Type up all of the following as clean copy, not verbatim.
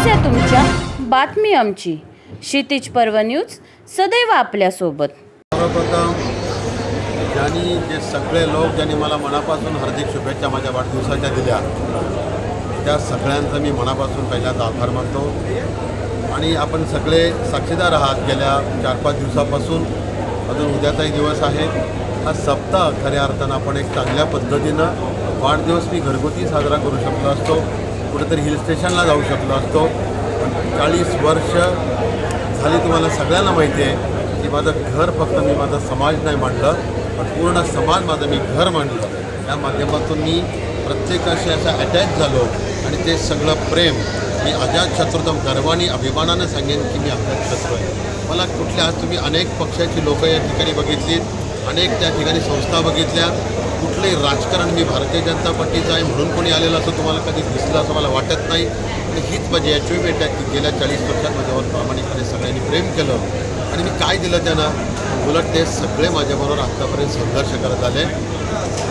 समस्या तुमच्या, बातमी आमची. क्षितिज पर्व न्यूज सदैव आपल्यासोबत. सर्वप्रथम जे सगळे लोक ज्यांनी मला मनापासून हार्दिक शुभेच्छा माझ्या वाढदिवसाच्या दिल्या, त्या सगळ्यांचा मी मनापासून पहिल्यांदा आभार मानतो. आणि आपण सगळे साक्षीदार आहात. गेल्या 4-5 दिवसापासून अजून उद्याचाही दिवस आहे. हा सप्ताह खऱ्या अर्थानं आपण एक चांगल्या पद्धतीनं वाढदिवस मी घरगुती साजरा करू शकलो असतो, कुठेतरी हिल स्टेशनला जाऊ शकलो असतो. पण 40 वर्ष झाली तुम्हाला सगळ्यांना माहिती आहे की माझं घर फक्त मी माझा समाज नाही मांडलं, पण पूर्ण समाज माझं मी घर मांडलं. या माध्यमातून मी प्रत्येकाशी असा अटॅच झालो आणि ते सगळं प्रेम मी अजातशत्रूदम गर्वाने अभिमानानं सांगेन की मी अजातशत्रू आहे. मला कुठल्या आज तुम्ही अनेक पक्षाची लोकं या ठिकाणी बघितलीत, अनेक त्या ठिकाणी संस्था बघितल्या. कुठलंही राजकारण मी भारतीय जनता पार्टीचं आहे म्हणून कोणी आलेलं असं तुम्हाला कधी दिसलं असं मला वाटत नाही. आणि हीच माझी अचिव्हमेंट आहे की गेल्या 40 वर्षात माझ्यावर प्रामाणिकपणे सगळ्यांनी प्रेम केलं. आणि मी काय दिलं त्यांना? उलट ते सगळे माझ्याबरोबर आत्तापर्यंत संघर्ष करत आले.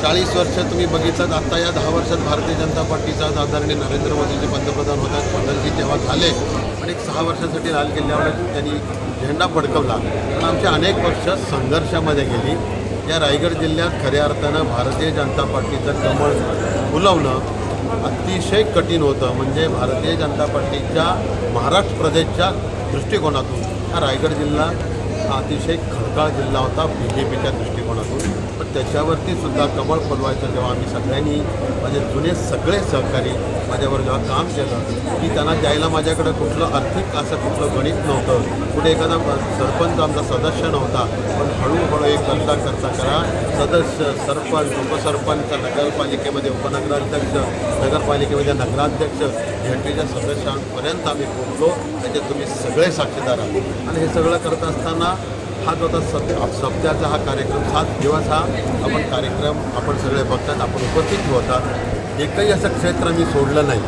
40 वर्ष तुम्ही बघितलं, आत्ता या 10 वर्षात भारतीय जनता पार्टीचा आदरणीय नरेंद्र मोदींचे पंतप्रधान होतात, बदलजी तेव्हा झाले. पण एक 6 वर्षासाठी लाल किल्ल्यावर त्यांनी झेंडा फडकवला. कारण आमच्या अनेक वर्ष संघर्षामध्ये गेली. या रायगड जिल्ह्यात खऱ्या अर्थानं भारतीय जनता पार्टीचं कमळ फुलवणं अतिशय कठीण होतं. म्हणजे भारतीय जनता पार्टीच्या महाराष्ट्र प्रदेशच्या दृष्टिकोनातून हा रायगड जिल्हा हा अतिशय खडकाळ जिल्हा होता BJPच्या दृष्टिकोनातून. पण त्याच्यावरती सुद्धा कमळ फुलवायचं जेव्हा आम्ही सगळ्यांनी, माझे जुने सगळे सहकारी माझ्यावर जेव्हा काम केलं की त्यांना द्यायला माझ्याकडं कुठलं आर्थिक असं कुठलं गणित नव्हतं, कुठे एखादा सरपंच आमचा सदस्य नव्हता. पण हळूहळू एक करता करा सदस्य, सरपंच, उपसरपंच, नगरपालिकेमध्ये उपनगराध्यक्ष, नगरपालिकेमध्ये नगराध्यक्ष, झेडपीच्या सदस्यांपर्यंत आम्ही पोहोचलो. त्याच्यात तुम्ही सगळे साक्षीदार आहात. आणि हे सगळं करत असताना हा जो आता सप्त्याचा हा कार्यक्रम 7 दिवस हा आपण सगळे बघतात, आपण उपस्थित होतात. एकही असं क्षेत्र मी सोडलं नाही.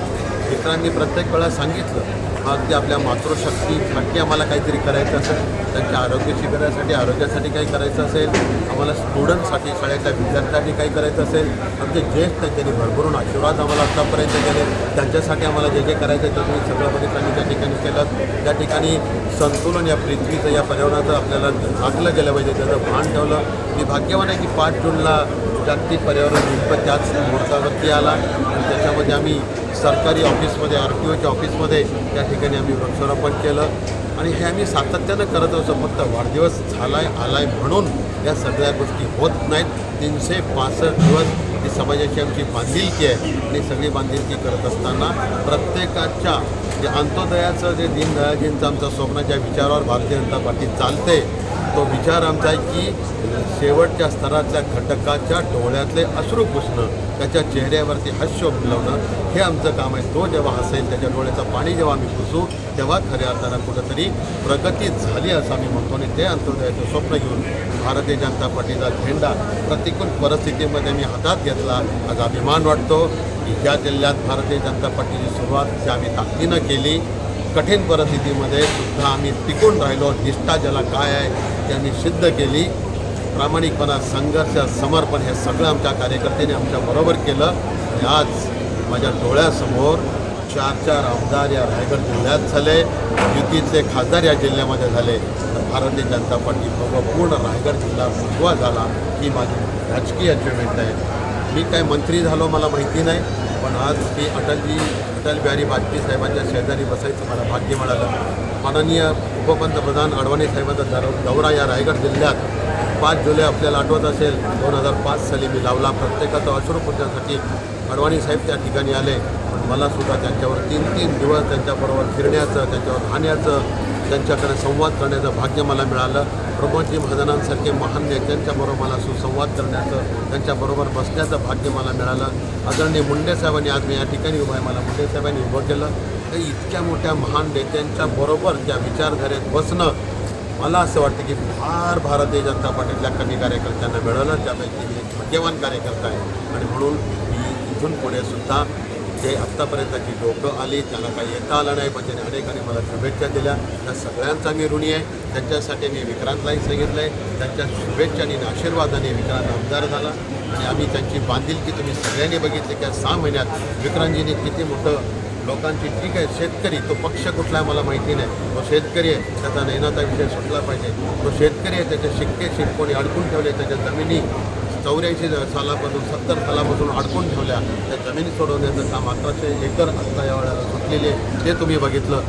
मित्रांनी प्रत्येक वेळा सांगितलं अगदी आपल्या मातृशक्तीसाठी आम्हाला काहीतरी करायचं असेल, त्यांच्या आरोग्य शिबिरासाठी आरोग्यासाठी काही करायचं असेल, आम्हाला स्टुडंटसाठी शाळेतल्या विद्यार्थ्यांसाठी काही करायचं असेल, आमचे ज्येष्ठ त्यांनी भरभरून आशीर्वाद आम्हाला आत्तापर्यंत केले, त्यांच्यासाठी आम्हाला जे जे करायचं आहे ते तुम्ही सगळं बघितलं आम्ही त्या ठिकाणी केलं. त्या ठिकाणी संतुलन या पृथ्वीचं, या पर्यावरणाचं आपल्याला राखलं गेलं पाहिजे, त्याचं भान ठेवलं. मी भाग्यवान आहे की 5 जूनला जागतिक पर्यावरण दिन त्याच मुहूर्तावरती आला. आणि त्याच्यामध्ये आम्ही सरकारी ऑफिसमध्ये, RTOच्या ऑफिसमध्ये त्या ठिकाणी आम्ही वृक्षारोपण केलं. आणि हे आम्ही सातत्यानं करत असतो. फक्त वाढदिवस आलाय म्हणून या सगळ्या गोष्टी होत नाहीत. 365 दिवस ही समाजाची आमची बांधिलकी आहे. आणि सगळी बांधिलकी करत असताना प्रत्येकाच्या जे अंत्योदयाचं, जे दीनदयाळजींचं आमचं स्वप्न, ज्या विचारावर भारतीय जनता पार्टी चालते, तो विचार आमचा आहे की शेवटच्या स्तरातल्या घटकाच्या डोळ्यातले अश्रू पुसणं, त्याच्या चेहऱ्यावरती हास्य फुलवणं, हे आमचं काम आहे. तो जेव्हा हसेल, त्याच्या डोळ्याचं पाणी जेव्हा आम्ही पुसू, तेव्हा खऱ्या अर्थानं कुठंतरी प्रगती झाली असं आम्ही म्हणतो. आणि ते अंत्योदयाचं स्वप्न घेऊन भारतीय जनता पार्टीचा झेंडा प्रतिकूल परिस्थितीमध्ये मी हातात घेतला. आज अभिमान वाटतो की या जिल्ह्यात भारतीय जनता पार्टीची सुरुवात जी आम्ही ताकदीनं केली, कठीण परिस्थितीमध्ये सुद्धा आम्ही टिकून राहिलो. निष्ठा ज्याला काय आहे ते आम्ही सिद्ध केली. प्रामाणिकपणा, संघर्ष, समर्पण हे सगळं आमच्या कार्यकर्त्यांनी आमच्याबरोबर केलं. आणि आज माझ्या डोळ्यासमोर 4 आमदार या रायगड जिल्ह्यात झाले, युतीचे खासदार या जिल्ह्यामध्ये झाले. तर भारतीय जनता पार्टी पूर्ण रायगड जिल्हा उजवा झाला ही माझी राजकीय अचिव्हमेंट आहे. मी काय मंत्री झालो मला माहिती नाही, पण आज की अटल बिहारी वाजपेयी साहेबांच्या शेजारी बसायचं मला भाग्य मिळालं. माननीय उपपंतप्रधान अडवाणी साहेबांचा दौरा या रायगड जिल्ह्यात 5 जुलै आपल्याला आठवत असेल 2005 साली मी लावला. प्रत्येकाचं अश्रू पुसण्यासाठी अडवाणी साहेब त्या ठिकाणी आले. पण मलासुद्धा त्यांच्यावर 3-3 दिवस त्यांच्याबरोबर फिरण्याचं, त्यांच्यावर राहण्याचं, त्यांच्याकडे संवाद करण्याचं भाग्य मला मिळालं. प्रमोदजी महाजनांसारखे महान नेत्यांच्याबरोबर मला सुसंवाद करण्याचं, त्यांच्याबरोबर बसण्याचं भाग्य मला मिळालं. आदरणीय मुंडे साहेबांनी, आज मी या ठिकाणी उभं आहे, मला मुंडे साहेबांनी उभं केलं. तर इतक्या मोठ्या महान नेत्यांच्या बरोबर त्या विचारधारेत बसणं, मला असं वाटतं की फार भारतीय जनता पार्टीतल्या कमी कार्यकर्त्यांना मिळालं. त्यापैकी मी एक भाग्यवान कार्यकर्ता आहे. आणि म्हणून मी इथून पुढे सुद्धा जे आत्तापर्यंतची लोकं आली त्यांना काही येता आलं नाही, पण त्याने अनेकांनी मला शुभेच्छा दिल्या. त्या सगळ्यांचा मी ऋणी आहे. त्यांच्यासाठी मी विक्रांतलाही सांगितलं आहे, त्यांच्या शुभेच्छांनी आणि आशीर्वादाने विक्रांत आमदार झाला. आणि आम्ही त्यांची बांधिलकी तुम्ही सगळ्यांनी बघितली की 6 महिन्यात विक्रांतजींनी किती मोठं लोकांची ठीक आहे. शेतकरी तो पक्ष कुठला आहे मला माहिती नाही, तो शेतकरी आहे, त्याचा नैनाचा विषय सुटला पाहिजे. तो शेतकरी आहे, त्याचे शिक्के शिरकोणी अडकून ठेवले, त्याच्या जमिनी 84 सालापासून 70 सालापासून अडकून ठेवल्या. त्या जमिनी सोडवण्याचं काम 1100 एकर आत्ता या वेळेला सुटलेले ते तुम्ही बघितलं.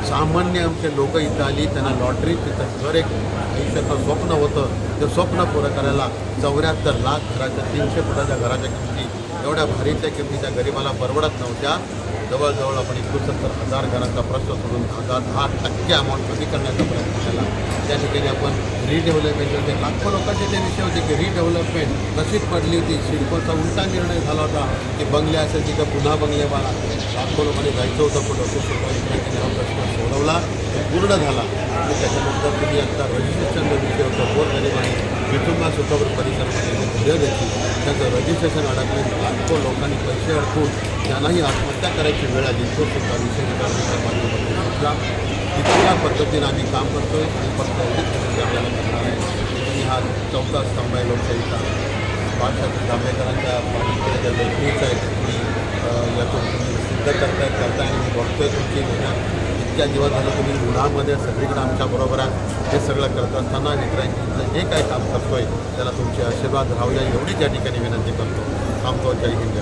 सामान्य आमचे लोक इथं आली, त्यांना लॉटरी तिथं घर एक आयुष्याचं स्वप्न होतं, ते स्वप्न पुरं करायला 74 लाख घराच्या 300 फुटाच्या घराच्या किमती एवढ्या भारीच्या किमतीच्या गरिबाला परवडत नव्हत्या. जवळजवळ आपण 69,000 घरांचा प्रश्न सोडून 10% अमाऊंट कमी करण्याचा प्रयत्न केला. त्या ठिकाणी आपण रिडेव्हलपमेंट होते, लाखो लोकांचे ते विषय होते की रिडेव्हलपमेंट नशीब पडली होती. सिडकोचा उलटा निर्णय झाला होता की बंगले असेल तिथं पुन्हा बंगले बाळा. लाखो लोकांनी जायचं होतं पुढं, तो सुरुवातीने हा प्रश्न सोडवला, तो पूर्ण झाला. आणि त्याच्यानंतर तुम्ही आता रजिस्ट्रेशनचा विषय होतं, गोरगरिबांनी विठुंबा सुखवर परिसरामध्ये घरं घेतली, त्याचं रजिस्ट्रेशन अडकले. लाखो लोकांनी पैसे अडकून त्यांनाही आत्महत्या करायची वेळ आली. तो सुद्धा विषय विधानसभेच्या माध्यमातून सुटला. इतक्या पद्धतीनं आम्ही काम करतो आहे आणि फक्त एवढीच विनंती आपल्याला करणार आहे. तुम्ही हा चौथा स्तंभ आहे लोकशाहीचा. बाळासाहेब जांभेकरांच्या पाठीमध्ये ज्या लेखणीचं आहे तुम्ही यातून तुम्ही सिद्ध करताय आणि मी बघतोय तुमची मेहनत. इतक्या दिवस झालं तुम्ही उन्हामध्ये सगळीकडे आमच्याबरोबर आहे. हे सगळं करत असताना मित्रांची जे काय काम करतोय त्याला तुमचे आशीर्वाद राहूया एवढीच या ठिकाणी विनंती करतो. थांबतो. जय हिंद.